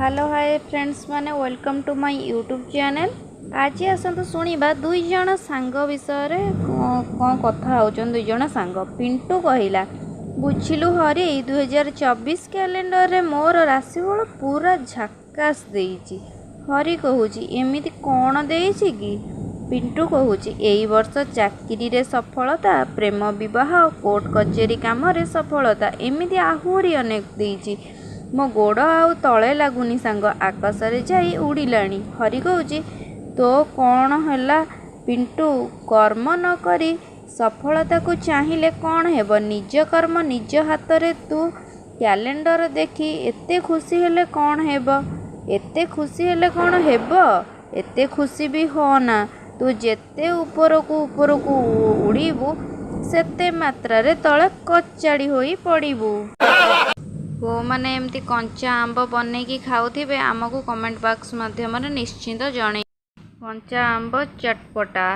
Hello hi friends माने welcome to my YouTube channel. आज आसतु शुणा दुई जण सांग विषय कौन कथा होचन। दुई जण सांग पिंटू कहला बुझिलु हरि 2024 कैलेंडर रे मोर राशिफल पूरा झकास देइछि। हरि कहूची एमिति कौन देइछि कि? पिंटू कहूची एई वर्ष चाकरी रे सफलता, प्रेम विवाह, कोर्ट कचेरी काम रे सफलता, एमिति आहुरी अनेक देइछि। मो गोड़ आउ तले लगुनि सांग, आकाश रे जाई उड़िलाणी। हरि कहूची तो कौन हैला पिंटू? कर्म न करी सफलता को चाहिए कौन हेब? निज कर्म निज हाथ रे। तू कैलेंडर देखी एते खुशी हेले कौन हेब? एते खुशी हेले कौन हेब? एते खुशी भी होना। तू जेते उपरकू उड़ीबू सेते मात्रा रे तले कचाड़ी होई पड़ीबू। को माने एमती कंचा आंब बनैकी खाउथिबे आमको कमेंट बॉक्स माध्यम निश्चिंत जणे। कंचा आंब चटपटा।